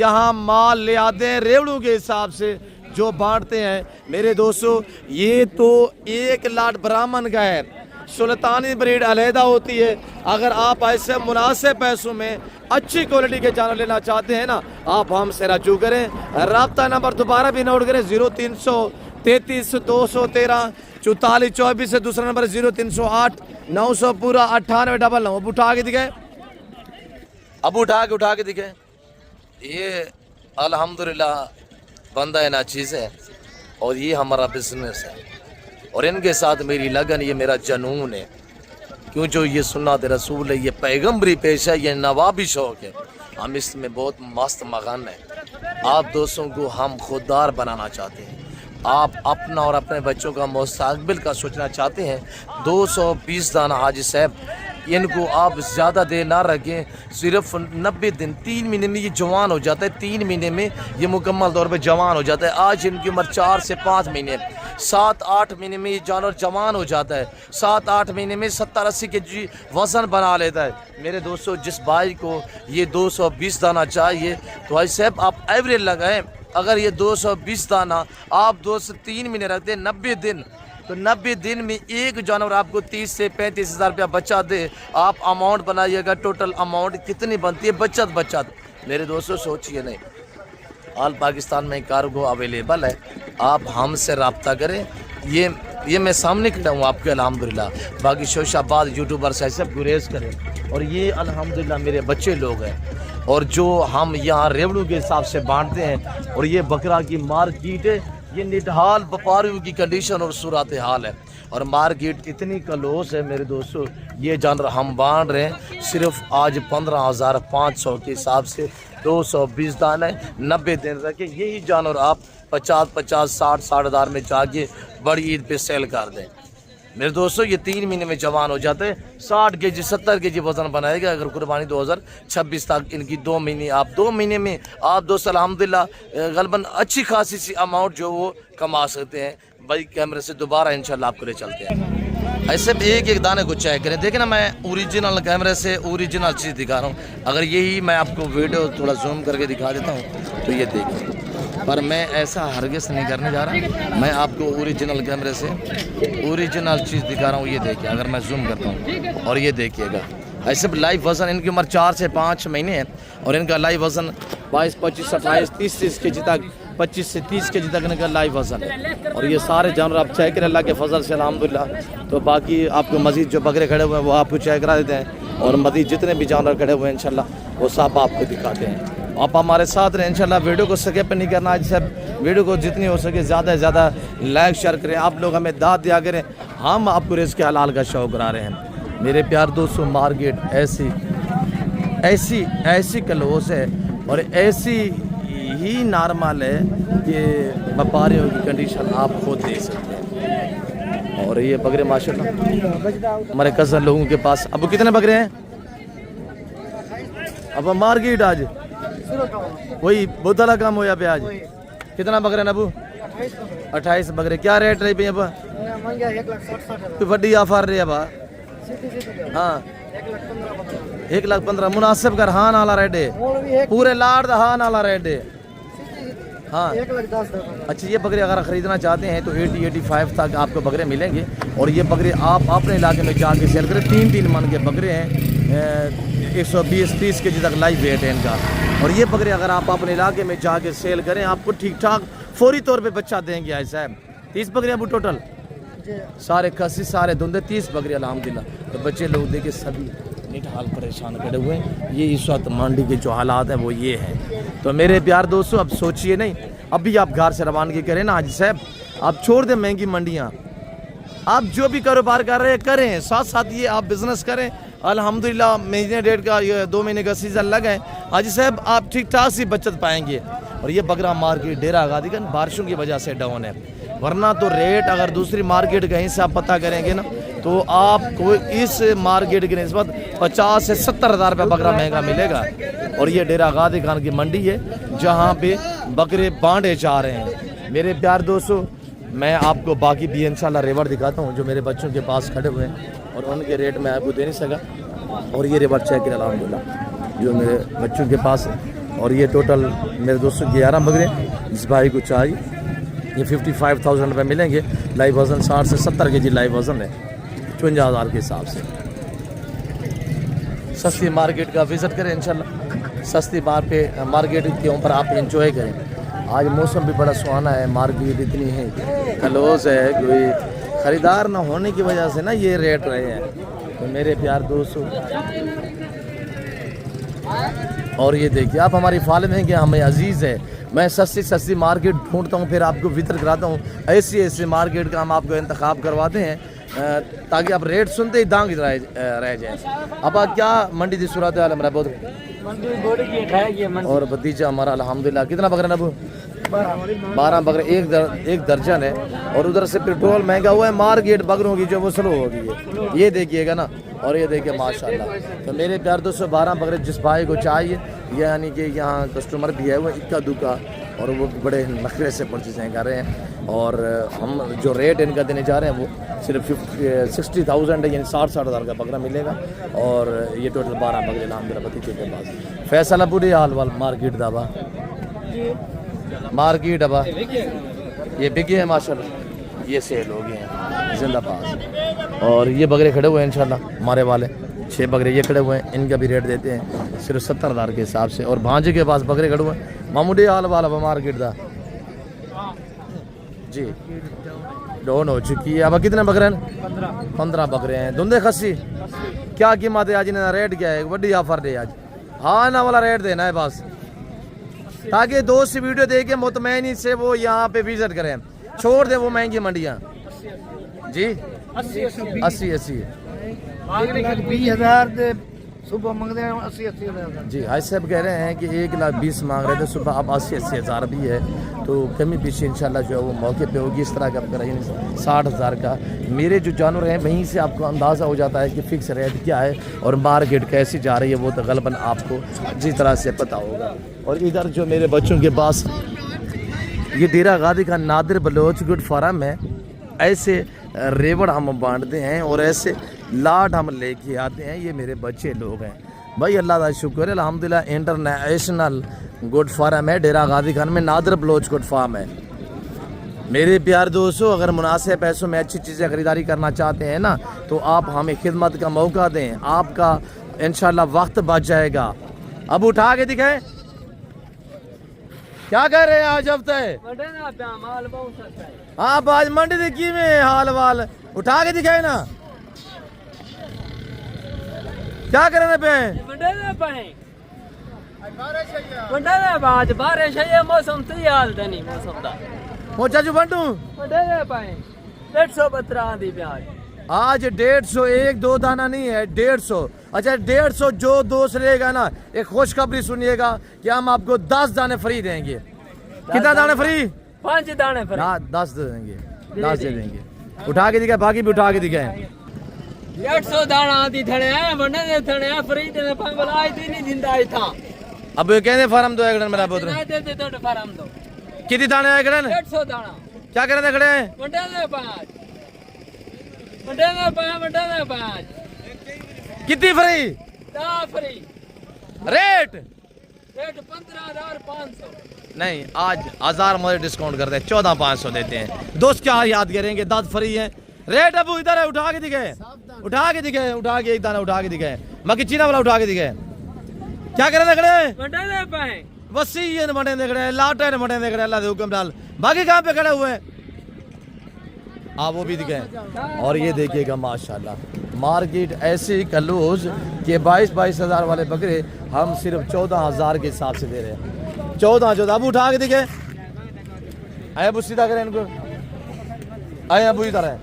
यहाँ माल ले आते हैं रेवड़ों के हिसाब से जो बांटते हैं। मेरे दोस्तों ये तो एक लाट ब्राह्मण का है, सुल्तानी ब्रीड अलहदा होती है। अगर आप ऐसे मुनासिब पैसों में अच्छी क्वालिटी के जानवर लेना चाहते हैं ना, आप हमसे रजू करें। रब्ता नंबर दोबारा भी नोट करें 0333 213 44 24 से दूसरा नंबर 0308 900 पूरा 9899। अब उठा के दिखाए, अब उठा के दिखाए। ये अल्हम्दुलिल्लाह बंदा है ना चीज़ है और ये हमारा बिजनेस है और इनके साथ मेरी लगन, ये मेरा जनून है। क्यों जो ये सुन्नत रसूल है, ये पैगम्बरी पेशा है, ये नवाबी शौक है। हम इसमें बहुत मस्त मगन है। आप दोस्तों को हम खुददार बनाना चाहते हैं। आप अपना और अपने बच्चों का मुस्तकबिल का सोचना चाहते हैं। 220 दाना हाजी साहब, इनको आप ज़्यादा देर ना रखें। सिर्फ 90 दिन, 3 महीने में ये जवान हो जाता है। 3 महीने में ये मुकम्मल तौर पे जवान हो जाता है। आज इनकी उम्र 4 से 5 महीने, 7-8 महीने में ये जानवर जवान हो जाता है। 7-8 महीने में 70-80 केजी वज़न बना लेता है। मेरे दोस्तों, जिस भाई को ये 220 दाना चाहिए तो भाई साहब आप एवरेज लगाएं। अगर ये 220 दाना आप 2 से 3 महीने रखते हैं, 90 दिन, तो 90 दिन में एक जानवर आपको 30 से 35 हज़ार रुपया बचा दे। आप अमाउंट बनाइएगा, टोटल अमाउंट कितनी बनती है बचत। मेरे दोस्तों सोचिए नहीं, ऑल पाकिस्तान में कार्गो अवेलेबल है। आप हमसे रब्ता करें। ये मैं सामने खड़ा हूँ आपके अल्हम्दुलिल्लाह। बाकी शोशाबाद यूट्यूबर से सब गुरेज करें। और ये अल्हम्दुलिल्लाह मेरे बच्चे लोग हैं और जो हम यहाँ रेवड़ों के हिसाब से बांटते हैं। और ये बकरा की मार्केट है, ये निटहाल व्यापारियों की कंडीशन और सूरत हाल है। और मार्केट इतनी क्लोज है मेरे दोस्तों। ये जानवर हम बांट रहे हैं सिर्फ आज 15,500 के हिसाब से 220 दाने 90 दिन रखे। यही जानवर आप 50-50, 60-60 हज़ार में जाके बड़ी ईद पे सेल कर दें। मेरे दोस्तों ये 3 महीने में जवान हो जाते हैं, 60 केजी 70 केजी वजन बनाएगा। अगर कुर्बानी 2026 तक इनकी 2 महीने, आप 2 महीने में आप दोस्त अल्हम्दुलिल्लाह गलबन अच्छी खासी सी अमाउंट जो वो कमा सकते हैं। भाई कैमरे से दोबारा इंशाल्लाह आपको ले चलते हैं। ऐसे एक एक दाने को चेक करें, देखें ना, मैं ओरिजिनल कैमरे से ओरिजिनल चीज़ दिखा रहा हूँ। अगर यही मैं आपको वीडियो थोड़ा जूम करके दिखा देता हूँ तो ये देखिए, पर मैं ऐसा हरगिज़ नहीं करने जा रहा। मैं आपको ओरिजिनल कैमरे से ओरिजिनल चीज़ दिखा रहा हूँ। ये देखिए, अगर मैं जूम करता हूँ और ये देखिएगा, ऐसे लाइव वज़न इनकी उम्र 4 से 5 महीने है और इनका लाइव वज़न 22, 25, 28, 30 के जी तक, 25 से 30 के जी तक इनका लाइव वज़न है। और ये सारे जानवर आप चेक करें अल्लाह के फजल से अल्हम्दुलिल्लाह। तो बाकी आपको मज़ीद जो बकरे खड़े हुए हैं वो आपको चेक करा देते हैं और मज़ीद जितने भी जानवर खड़े हुए हैं इंशाल्लाह वो सब आपको दिखाते हैं। आप हमारे साथ रहें इंशाल्लाह। वीडियो को स्किप नहीं करना, आज सब वीडियो को जितनी हो सके ज़्यादा से ज़्यादा लाइक शेयर करें। आप लोग हमें दाद दिया करें, हम आपको रिज़्क़ हलाल का शौक़ करा रहे हैं। मेरे प्यार दोस्तों, मार्केट ऐसी ऐसी ऐसी क्लोज है और ऐसी ही नॉर्मल है कि व्यापारियों की कंडीशन आप खुद दे सकते हैं। और ये बकरे माशाल्लाह हमारे कज़न लोगों के पास। अब कितने बकरे हैं? अब मार्केट आज वही बहुत अलग काम होया पे आज। कितना बकरे न अबू? 28 बकरे। क्या रेट रही पे? अब बड़ी ऑफर रही है बा। हाँ 1,15,000 मुनासिब कर। हाँ नाला रेट है पूरे लाड हाँ नाला रेट है। हाँ 1,10,000। अच्छा, ये बकरे अगर ख़रीदना चाहते हैं तो 80-85 तक आपको बकरे मिलेंगे। और ये बकरे आप अपने इलाके में जाके सेल करें। 3-3 मन के बकरे हैं, 120-30 के जी तक लाइव वेट है इनका। और ये बकरे अगर आप अपने इलाके में जाके सेल करें आपको ठीक ठाक फौरी तौर पे बच्चा देंगे। आज साहब 30 बकरे अब टोटल, सारे खसी सारे धुंधे 30 बकरे अल्हम्दुलिल्लाह। तो बच्चे लोग देखे सभी निठाल परेशान खड़े हुए हैं। ये इस वक्त मंडी के जो हालात हैं वो ये हैं। तो मेरे प्यार दोस्तों, अब सोचिए नहीं, अभी आप घर से रवानगी करें ना हाजी साहब, आप छोड़ दें महंगी मंडियाँ। आप जो भी कारोबार कर रहे हैं करें, साथ साथ ये आप बिज़नेस करें। अल्हम्दुलिल्लाह महीने डेढ़ का, ये 2 महीने का सीज़न लगा है हाजी साहब, आप ठीक ठाक सी बचत पाएंगे। और ये बकरा मार्केट डेरा गादीगंज बारिशों की वजह से डाउन है, वरना तो रेट अगर दूसरी मार्केट कहीं से आप पता करेंगे ना तो आपको इस मार्केट की निस्बत 50 से 70 हज़ार रुपये बकरा महंगा मिलेगा। और ये डेरा गादीगंज की मंडी है जहाँ पे बकरे बांटे जा रहे हैं। मेरे प्यार दोस्तों, मैं आपको बाकी भी इंशाल्लाह रेवड़ दिखाता हूँ जो मेरे बच्चों के पास खड़े हुए हैं और उनके रेट मैं आपको दे नहीं सका। और ये रेवड़ चेक करें अल्हम्दुलिल्लाह जो मेरे बच्चों के पास है। और ये टोटल मेरे दोस्तों 11 बकरे जिस भाई को चाहिए ये 55,000 रुपये मिलेंगे। लाइव वज़न 60 से 70 के जी लाइव वज़न है 55,000 के हिसाब से। सस्ती मार्केट का विज़िट करें इंशाल्लाह। सस्ती मार्केट के ऊपर आप इंजॉय करें। आज मौसम भी बड़ा सुहाना है, मार्केट इतनी है क्लोज है, कोई ख़रीदार ना होने की वजह से ना ये रेट रहे हैं। तो मेरे प्यार दोस्तों, और ये देखिए आप हमारी फालम है कि हमें अजीज़ है। मैं सस्ती मार्केट ढूंढता हूँ, फिर आपको वितर कराता हूँ। ऐसी मार्केट का हम आपको इंतखाब करवाते हैं ताकि आप रेट सुनते ही दांग रह जाए। अब क्या मंडी की सूरत है? हमारा बहुत और भतीजा हमारा अल्हम्दुलिल्लाह। कितना बकरा नबू? 12 बकरे, एक दर्जन है। और उधर से पेट्रोल महंगा हुआ है, मार्केट बकरों की जो वो स्लो हो गई है, ये देखिएगा ना। और ये देखिए माशाल्लाह। तो मेरे प्यार दोस्तों 12 बकरे जिस भाई को चाहिए, यानी कि यहाँ कस्टमर भी है वो इक्का दुक्का और वो बड़े नखरे से परचेज़ें कर रहे हैं। और हम जो रेट इनका देने जा रहे हैं वो सिर्फ 60,000 है, यानी 60 हज़ार का बकरा मिलेगा। और ये टोटल 12 बकरे अल्हम्दुलिल्लाह भतीजे के पास। फैसला बुरी हाल वाल मार्केट दाबा मार्केट अबा ये बिके है माशाल्लाह, ये सेल हो गए हैं जिंदाबाद। और ये बकरे खड़े हुए हैं इंशाल्लाह हमारे वाले 6 बकरे ये खड़े हुए हैं, इनका भी रेट देते हैं सिर्फ 70 हज़ार के हिसाब से। और भांजे के पास बकरे खड़े हुए हैं मामूडी हाल वाला मार्केट का जी डाउन हो चुकी है। अब कितने बकरे हैं? 15 बकरे हैं। धुंधे खस्सी क्या कीमत है आज? इन्हें रेट क्या है? बड़ी ऑफर है आज। हाँ ना वाला रेट देना है बस, ताकि दोस्त वीडियो देख के मुतमैनी से वो यहाँ पे विजिट करें, छोड़ दे वो महंगी मंडियाँ जी। 80 1,20,000 सुबह मांगते हैं 80-80 हज़ार। जी हाजी साहब कह रहे हैं कि 1,20,000 मांग रहे थे, सुबह अब 80-80 हज़ार भी है, तो कमी पीछे इंशाल्लाह जो है वो मौके पे होगी। इस तरह का आपका यानी 60,000 का मेरे जो जानवर हैं वहीं से आपको अंदाज़ा हो जाता है कि फ़िक्स रेट क्या है और मार्केट कैसी जा रही है, वो तो गलबन आपको जिस तरह से पता होगा। और इधर जो मेरे बच्चों के पास ये डेरा गादी का नादिर बलोच गुड फार्म है, ऐसे रेवड़ हम बांटते हैं और ऐसे लाट हम लेके आते हैं। ये मेरे बच्चे लोग हैं भाई, अल्लाह का शुक्र है अल्हम्दुलिल्लाह। इंटरनेशनल गुड फार्म है डेरा गादी खान में, नादिर बलोच गुड फार्म है। मेरे प्यार दोस्तों, अगर मुनासिब पैसों में अच्छी चीज़ें ख़रीदारी करना चाहते हैं ना, तो आप हमें खिदमत का मौका दें, आपका इंशाल्लाह वक्त बच जाएगा। अब उठा के दिखाएं क्या कह रहे हैं आज हफ्ते? हाँ आज मंडी देखी में हाल वाल उठा के दिखाए ना, क्या करने पे बारिश है, मौसम तो हाल नहीं मौसम का वो चाचू बंटू 150 दी प्याज आज 150, 1-2 दाना नहीं है 150। अच्छा 150 जो दोस्त लेगा ना, एक खुशखबरी सुनिएगा कि हम आपको 10 दाने फ्री देंगे। कितना दाने फ्री? 5 दाने फ्री। हाँ 10 दे देंगे, 10 दे देंगे। उठा के दिखाए, बाकी भी उठा के दिखाए। 150 दाना आती थड़े हैं, बने दे थड़े हैं फ्री दे पंगलाई दी नहीं जिंदा आई था। अब ये कहने फार्म दो एकड़न मेरा पुत्र दे दे तो फार्म दो। कितनी दाने एकड़न? 150 दाना। क्या करने खड़े हैं? बने दे 5 बने दे 5 कितनी फ्री? 10 फ्री। रेट 15,500 नहीं, आज 1000 मुझे डिस्काउंट करते हैं, 14,500 देते हैं। दोस्त क्या याद करेंगे, 10 फ्री है। रेट अबू इधर है, उठा के दिखे, उठा के दिखे, उठा के एक दाना उठा के दिखे, बाकी चीना वाला उठा के दिखे। क्या करे खड़े? बने दे पाए वसी ये बने देख रहे हैं, लाटे ने बने देख रहे हैं, अल्लाह के हुक्म डाल। बाकी कहाँ पे खड़े हुए हैं? आप वो भी दिखे। और ये देखिएगा माशाल्लाह मार्केट ऐसी कलूज के 22-22 हज़ार वाले बकरे हम सिर्फ 14,000 के हिसाब से दे रहे हैं। 14 अब उठा के दिखे। आए अबू सीधा करें इनको, आए अबू इधर है।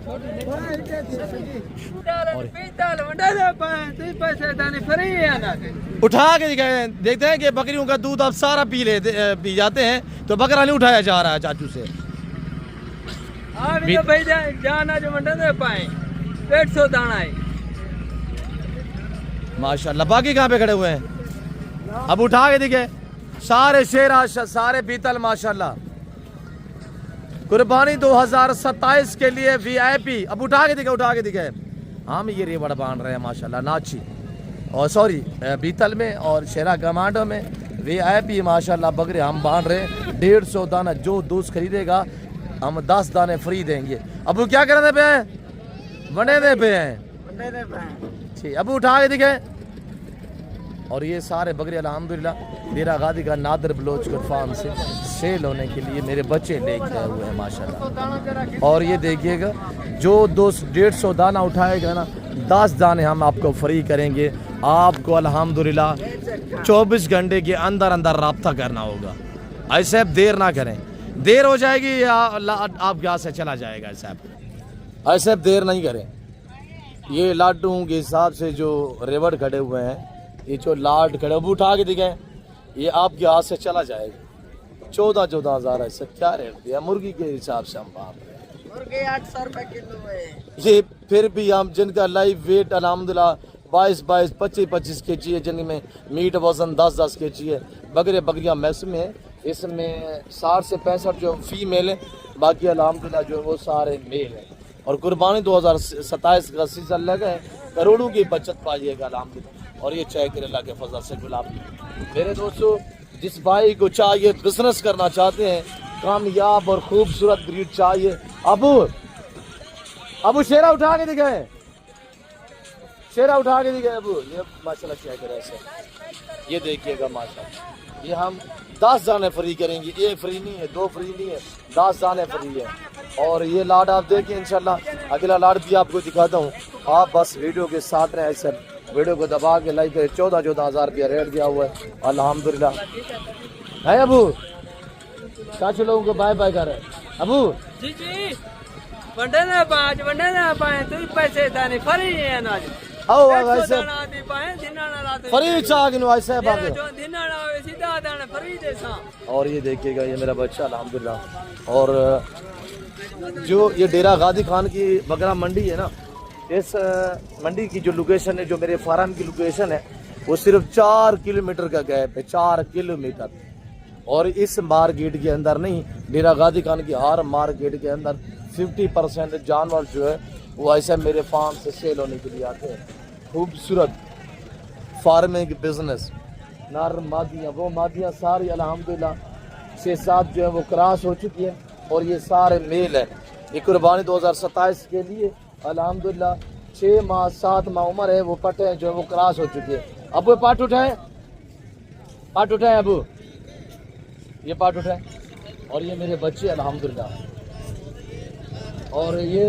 उठा के दिखाए, देखते हैं कि बकरियों का दूध अब सारा पी जाते हैं, तो बकरा नहीं उठाया जा रहा है चाचू से। भाई जाना जो मंडे दे पाए 150 दाना है माशाल्लाह। बाकी कहाँ पे खड़े हुए हैं? अब उठा के दिखे, सारे शेरा सारे पीतल माशाल्लाह। कुर्बानी 2027 के लिए VIP। अब उठा के दिखे, उठा के दिखे। हम ये रेवड़ बांध रहे हैं माशाल्लाह, नाची और सॉरी बीतल में और शेरा कमांडो में VIP माशाल्लाह बकरे हम बांध रहे हैं। 150 दाना जो दोस्त खरीदेगा हम 10 दाने फ्री देंगे। अब क्या करने पे हैं? बने दे पे हैं। ठीक, अब उठा के दिखे। और ये सारे बकरे अल्हम्दुलिल्लाह डेरा गादी का नादिर बलोच फार्म से सेल होने के लिए मेरे बच्चे लेके आए हुए हैं माशाल्लाह। और ये देखिएगा जो दोस्त 150 दाना उठाएगा ना, 10 दाने हम आपको फ्री करेंगे। आपको अल्हम्दुलिल्लाह 24 घंटे के अंदर अंदर रब्ता करना होगा। ऐसे आप देर ना करें, देर हो जाएगी या आपके यहाँ से चला जाएगा। ऐसे आप ऐसे आप देर नहीं करें। ये लाडुओं के हिसाब से जो रेवड़ खड़े हुए हैं, ये जो लाट खड़े उठा के दिखे, ये आपके हाथ से चला जाएगा। 14 हज़ार ऐसे क्या रेट दिया मुर्गी के हिसाब से हम बात रहे हैं। मुर्गी 800 रुपए किलो है। ये फिर भी हम जिनका लाइव वेट अल्हम्दुलिल्लाह 22-22, 25-25 kg है, जिनमें मीट वजन 10-10 kg है। बकरियां मैस में है, इसमें 60 से 65 जो फीमेल है, बाकी अल्हम्दुलिल्लाह जो वो सारे मेल हैं। और कुर्बानी 2027 का सीजन लगा है, करोड़ों की बचत पाइएगा अल्हम्दुलिल्लाह। और ये चाय अल्लाह के फजल से गुलाब। मेरे दोस्तों, जिस भाई को चाहिए बिजनेस करना चाहते हैं, कामयाब और खूबसूरत ब्रीड चाहिए, अबू शेरा उठा के दिखाए, शेरा उठा के दिखाए अबू। ये माशाल्लाह क्या करे ऐसे, ये देखिएगा माशाल्लाह। ये हम 10 दाने फ्री करेंगे, 1 फ्री नहीं है, 2 फ्री नहीं है, 10 दाने फ्री है। और ये लाड आप देखिए, इंशाल्लाह अगला लाड भी आपको दिखाता हूँ। आप बस वीडियो के साथ रहें, ऐसे वीडियो को दबा के लाइक करें। 14 हज़ार रुपया रेट दिया हुआ है अल्हम्दुलिल्लाह। है अबू, चाचू लोगों को बाय बाय कर रहे हैं अबू। जी वंडे ना 5 तू पैसे दाने फ्री है अनाज। आओ 100 वैसे दाना आती पाए दिनाना रात फरीद चागिन वैसे बाकी जो दिनाना आवे सीधा दाना फरीद सा। और ये देखिएगा ये मेरा बच्चा अल्हम्दुलिल्लाह। और जो ये डेरा गाजी खान की बकरा मंडी है ना, इस मंडी की जो लोकेशन है, जो मेरे फार्म की लोकेशन है, वो सिर्फ 4 किलोमीटर का गैप है, 4 किलोमीटर। और इस मार्केट के अंदर नहीं, डेरा गाजी खान की हर मार्केट के अंदर 50% जानवर जो है वो ऐसे मेरे फार्म से सेल होने के लिए आते हैं। खूबसूरत फार्मिंग बिजनेस, नर मादियाँ, वो मादियाँ सारी अल्हम्दुलिल्लाह 6-7 जो है वो क्रॉस हो चुकी है और ये सारे मेल है। ये कुर्बानी 2027 के लिए अल्हम्दुलिल्लाह 6 माह 7 माह उम्र है, वो पटे जो है वो क्रॉस हो चुके हैं। अब वो पाट उठाए अबू, ये पाट उठाए। और ये मेरे बच्चे अल्हम्दुलिल्लाह। और ये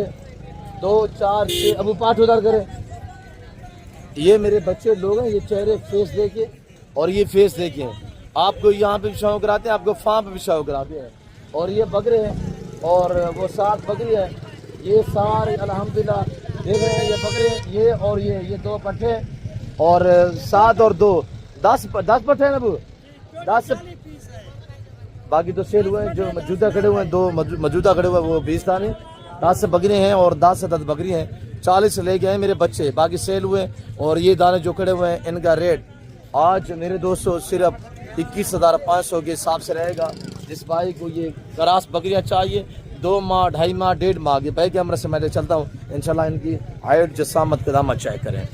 2 4 6 अबू पाट उधर करे। ये मेरे बच्चे लोग हैं, ये चेहरे फेस देखे और ये फेस देखे आपको यहाँ पे भी शौक कराते हैं, आपको फार्म पे भी शौक कराते हैं। और ये बकरे हैं और वो 7 बकरी है, ये सारे अल्हम्दुलिल्लाह देख रहे हैं। ये बकरे ये और ये 2 पट्टे और 7 और 2 10 पट्टे हैं ना अबू, 10 बाकी तो सेल हुए हैं। जो मौजूदा खड़े हुए हैं 2 मौजूदा खड़े हुए हैं वो 20 दाने, 10 बकरी हैं और 10 से 10 बकरी हैं। 40 ले गए हैं मेरे बच्चे, बाकी सेल हुए। और ये दाने जो खड़े हुए हैं इनका रेट आज मेरे दोस्तों सिर्फ 21,500 के हिसाब से रहेगा। जिस भाई को ये क्रॉस बकरियां चाहिए 2 माह 2.5 माह 1.5 माह के भाई कैमरे से मैं चलता हूँ, इंशाल्लाह इनकी हाइट जसामत कदामत चेक करें।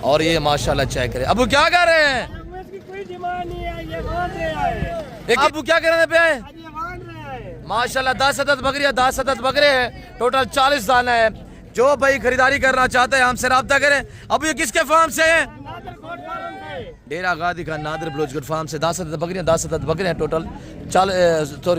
और ये माशाल्लाह चेक करें। अबू क्या कर रहे हैं? कोई डिमांड नहीं है, ये मान रहे हैं। अबू क्या करने पे आए? ये मान रहे हैं माशाल्लाह 10 से 10 बकरियां, 10 से 10 बकरे हैं, टोटल 40 दाना है। जो भाई खरीदारी करना चाहते हैं हमसे रब्ता करें। अब ये किसके फार्म से है? डेरा गाजी खान नादिर ब्लोचगढ़ फार्म से 10 से 10 बकरियां, 10 से 10 बकरे हैं, टोटल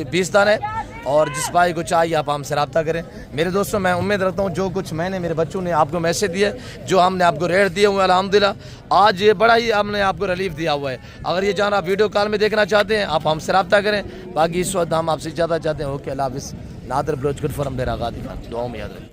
20 दाना है। और जिस भाई को चाहिए आप हमसे रब्ता करें। मेरे दोस्तों मैं उम्मीद रखता हूँ जो कुछ मैंने मेरे बच्चों ने आपको मैसेज दिए, जो हमने आपको रेट दिए हुए अल्हम्दुलिल्लाह आज ये बड़ा ही हमने आपको रिलीफ दिया हुआ है। अगर ये जाना आप वीडियो कॉल में देखना चाहते हैं आप हमसे रब्ता करें। बाकी इस वक्त हम आपसे ज़्यादा चाहते हैं। ओके अल्लाह हाफ़िज़। नादिर ब्लोचगढ़ फार्म डेरा गाजी खान, दुआओं में याद रखें।